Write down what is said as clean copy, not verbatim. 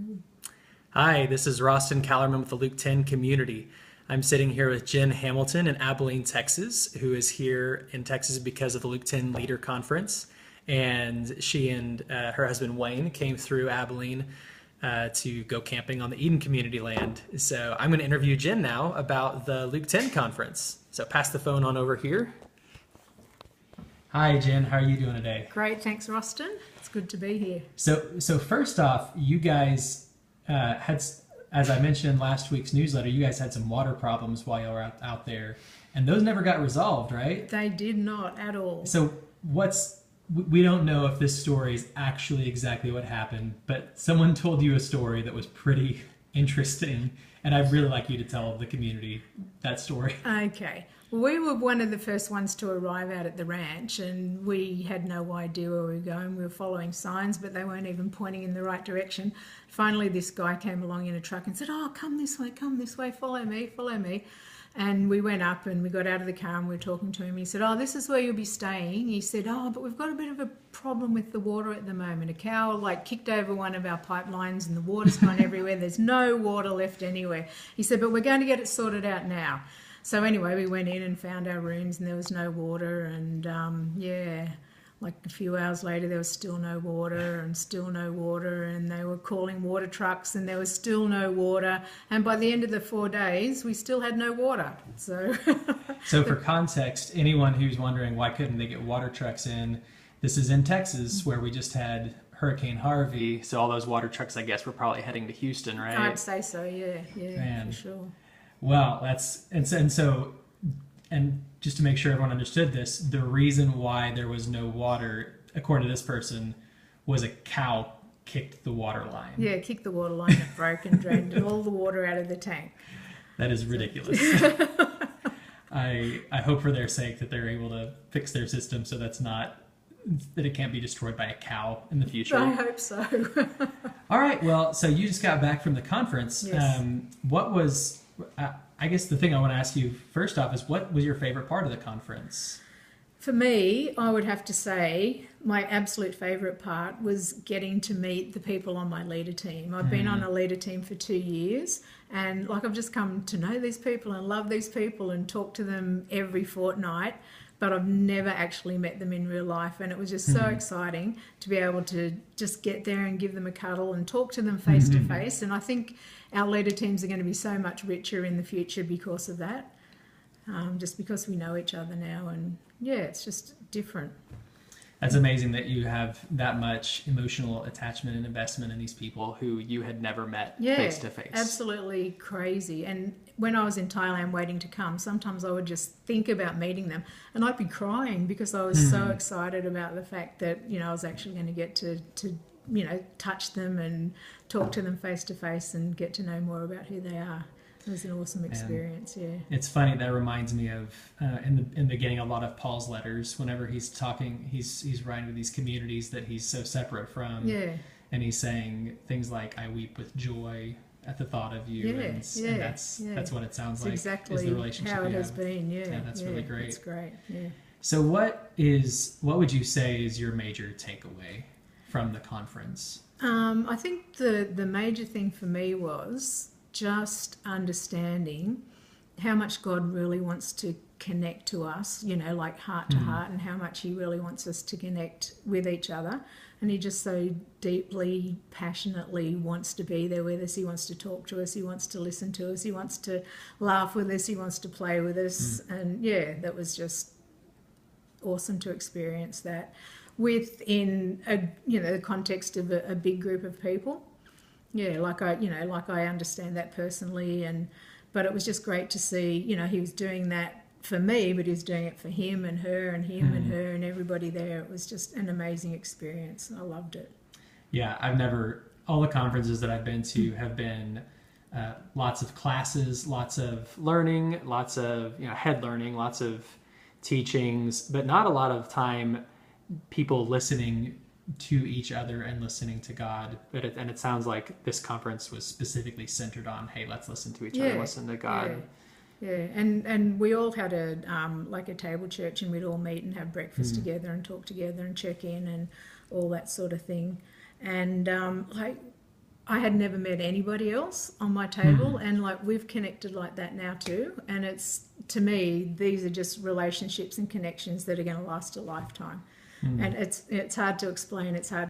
Good. Hi, this is Rostin Callerman with the LK10 community. I'm sitting here with Jen Hamilton in Abilene, Texas, who is here in Texas because of the LK10 Leader Conference. And she and her husband Wayne came through Abilene to go camping on the Eden community land. So I'm going to interview Jen now about the LK10 Conference. So pass the phone on over here. Hi, Jen. How are you doing today? Great, thanks, Rostin. It's good to be here. So first off, you guys had, as I mentioned in last week's newsletter, you guys had some water problems while you were out there, and those never got resolved, right? They did not at all. So we don't know if this story is actually exactly what happened, but someone told you a story that was pretty interesting, and I'd really like you to tell the community that story. Okay. Well, we were one of the first ones to arrive out at the ranch, and we had no idea where we were going. We were following signs, but they weren't even pointing in the right direction. Finally, this guy came along in a truck and said, "Oh, come this way, follow me, follow me." And we went up and we got out of the car and we were talking to him. He said, "Oh, this is where you'll be staying." He said, "Oh, but we've got a bit of a problem with the water at the moment. A cow kicked over one of our pipelines and the water's gone everywhere. There's no water left anywhere." He said, "But we're going to get it sorted out now." So anyway, we went in and found our rooms and there was no water, and a few hours later there was still no water and they were calling water trucks and there was still no water, and by the end of the 4 days we still had no water. So for context, anyone who's wondering why couldn't they get water trucks in, this is in Texas where we just had Hurricane Harvey, so all those water trucks I guess were probably heading to Houston, right? I'd say so, yeah, Man. For sure. Well, and just to make sure everyone understood this, the reason why there was no water, according to this person, was a cow kicked the water line. Yeah, kicked the water line, it broke and drained all the water out of the tank. That is ridiculous. I hope for their sake that they're able to fix their system so that it can't be destroyed by a cow in the future. I hope so. All right, well, so you just got back from the conference. Yes. I guess the thing I want to ask you first off is, what was your favorite part of the conference? For me, I would have to say my absolute favourite part was getting to meet the people on my leader team. I've been on a leader team for 2 years, and I've just come to know these people and love these people and talk to them every fortnight, but I've never actually met them in real life, and it was just so exciting to be able to just get there and give them a cuddle and talk to them face to face. And I think our leader teams are going to be so much richer in the future because of that, just because we know each other now, and it's just different. That's amazing that you have that much emotional attachment and investment in these people who you had never met face to face. Absolutely crazy. And when I was in Thailand waiting to come, sometimes I would just think about meeting them and I'd be crying because I was so excited about the fact that, I was actually going to get to touch them and talk to them face to face and get to know more about who they are. It was an awesome experience, It's funny, that reminds me of in the beginning a lot of Paul's letters. Whenever he's talking, he's writing to these communities that he's so separate from, and he's saying things like, "I weep with joy at the thought of you," and that's what it sounds like. Exactly is the relationship how it has been. That's really great. It's great. So what would you say is your major takeaway from the conference? I think the major thing for me was just understanding how much God really wants to connect to us, heart to heart, and how much he really wants us to connect with each other. And he just so deeply, passionately wants to be there with us. He wants to talk to us. He wants to listen to us. He wants to laugh with us. He wants to play with us. And that was just awesome to experience that within the context of a big group of people. I understand that personally, but it was just great to see, he was doing that for me, but he was doing it for him and her and him and her and everybody there. It was just an amazing experience. I loved it. Yeah, all the conferences that I've been to have been lots of classes, lots of learning, lots of head learning, lots of teachings, but not a lot of time people listening to each other and listening to God. And it sounds like this conference was specifically centered on, hey, let's listen to each other, listen to God. And we all had a table church, and we'd all meet and have breakfast together and talk together and check in and all that sort of thing. And I had never met anybody else on my table, and like we've connected like that now too. And it's, to me, these are just relationships and connections that are going to last a lifetime. And it's hard to explain. It's hard